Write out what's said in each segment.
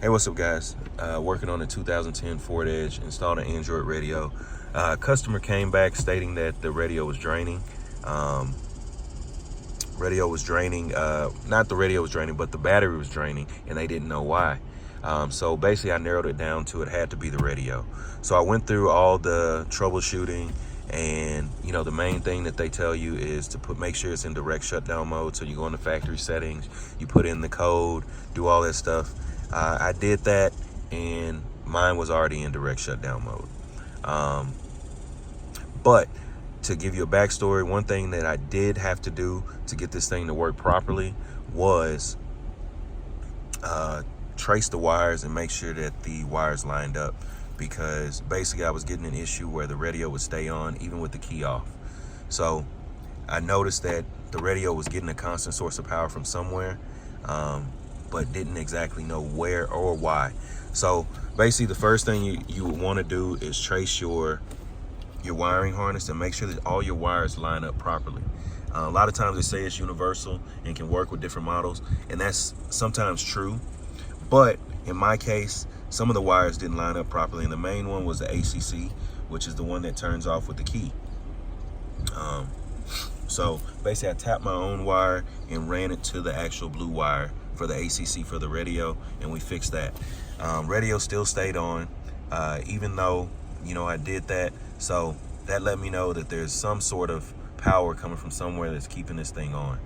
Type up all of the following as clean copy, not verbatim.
Hey, what's up, guys? Working on a 2010 Ford Edge, installed an Android radio. Customer came back stating that the radio was draining. Not the radio was draining, but the battery was draining, and they didn't know why. So basically, I narrowed it down to it had to be the radio. So I went through all the troubleshooting, and the main thing that they tell you is to make sure it's in direct shutdown mode. So you go into factory settings, you put in the code, do all that stuff. I did that, and mine was already in direct shutdown mode. But to give you a backstory, one thing that I did have to do to get this thing to work properly was trace the wires and make sure that the wires lined up, because basically I was getting an issue where the radio would stay on even with the key off. So I noticed that the radio was getting a constant source of power from somewhere, but didn't exactly know where or why. So basically the first thing you would want to do is trace your wiring harness and make sure that all your wires line up properly. A lot of times they say it's universal and can work with different models, and that's sometimes true. But in my case, some of the wires didn't line up properly, and the main one was the ACC, which is the one that turns off with the key. So basically I tapped my own wire and ran it to the actual blue wire for the ACC for the radio, and we fixed that. Radio still stayed on, even though, I did that. So that let me know that there's some sort of power coming from somewhere that's keeping this thing on.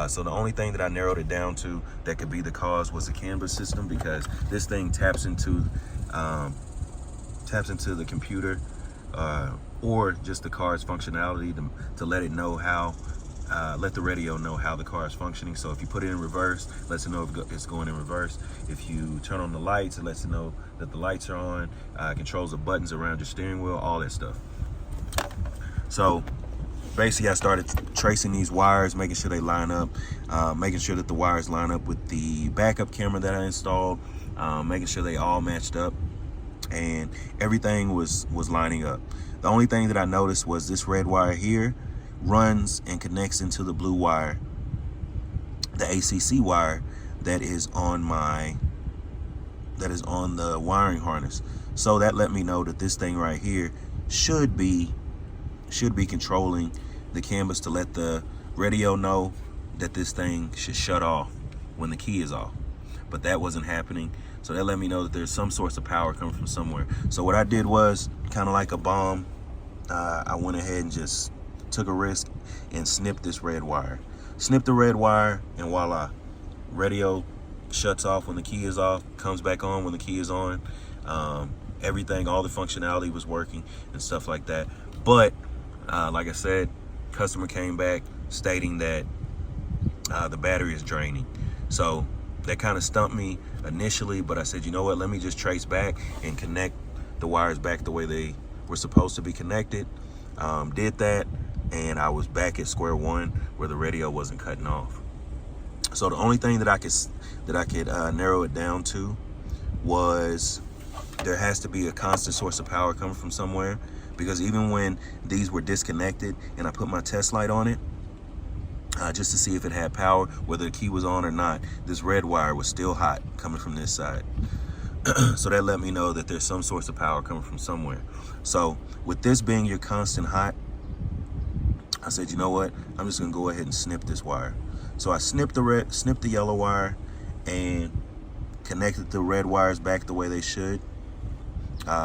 So the only thing that I narrowed it down to that could be the cause was the CANBUS system, because this thing taps into the computer, or just the car's functionality to let it know how, let the radio know how the car is functioning. So if you put it in reverse, it lets it know if it's going in reverse. If you turn on the lights, it lets it know that the lights are on. Controls the buttons around your steering wheel, all that stuff. So basically I started tracing these wires, making sure they line up, making sure that the wires line up with the backup camera that I installed, making sure they all matched up, and everything was lining up. The only thing that I noticed was this red wire here runs and connects into the blue wire, the ACC wire that is on the wiring harness. So that let me know that this thing right here should be controlling the CANBUS to let the radio know that this thing should shut off when the key is off. But that wasn't happening. So that let me know that there's some source of power coming from somewhere. So what I did was, kind of like a bomb, I went ahead and just took a risk and snipped this red wire. Snipped the red wire, and voila. Radio shuts off when the key is off, comes back on when the key is on. Everything, all the functionality was working and stuff like that. But like I said, customer came back stating that the battery is draining. So that kind of stumped me initially, but I said, you know what, let me just trace back and connect the wires back the way they were supposed to be connected. Did that, and I was back at square one where the radio wasn't cutting off. So the only thing that I could narrow it down to was there has to be a constant source of power coming from somewhere, because even when these were disconnected and I put my test light on it, just to see if it had power, whether the key was on or not, this red wire was still hot coming from this side. So that let me know that there's some source of power coming from somewhere. So with this being your constant hot, I said, you know what, I'm just gonna go ahead and snip this wire. So I snipped the yellow wire and connected the red wires back the way they should,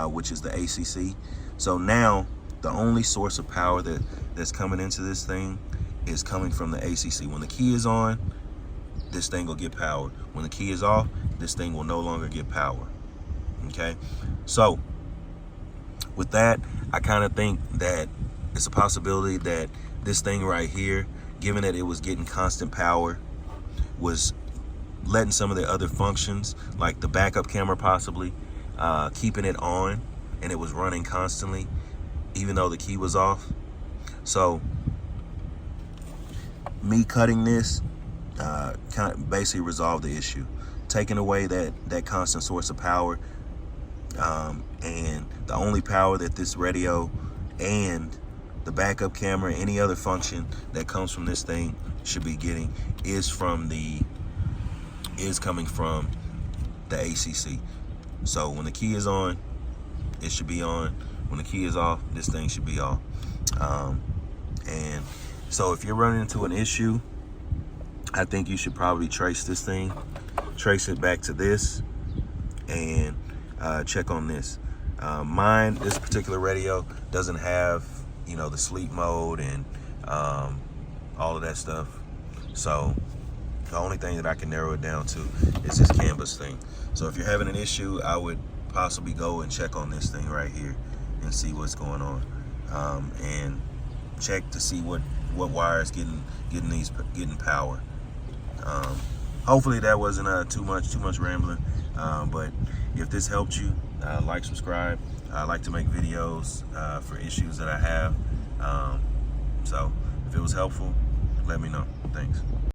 which is the ACC. So now the only source of power that's coming into this thing is coming from the ACC. When the key is on, this thing will get power. When the key is off, this thing will no longer get power. Okay, so with that, I kind of think that it's a possibility that this thing right here, given that it was getting constant power, was letting some of the other functions, like the backup camera possibly, keeping it on, and it was running constantly even though the key was off. So me cutting this kind of basically resolved the issue, taking away that constant source of power, and the only power that this radio and the backup camera, any other function that comes from this thing should be getting is coming from the ACC. So when the key is on, it should be on. When the key is off, this thing should be off. And so if you're running into an issue, I think you should probably trace it back to this, and check on this. This particular radio doesn't have, the sleep mode and all of that stuff. So the only thing that I can narrow it down to is this CANBUS thing. So if you're having an issue, I would possibly go and check on this thing right here and see what's going on, and check to see what wire is getting power. Hopefully that wasn't too much rambling, but if this helped you, like, subscribe. I like to make videos for issues that I have, so if it was helpful, let me know. Thanks.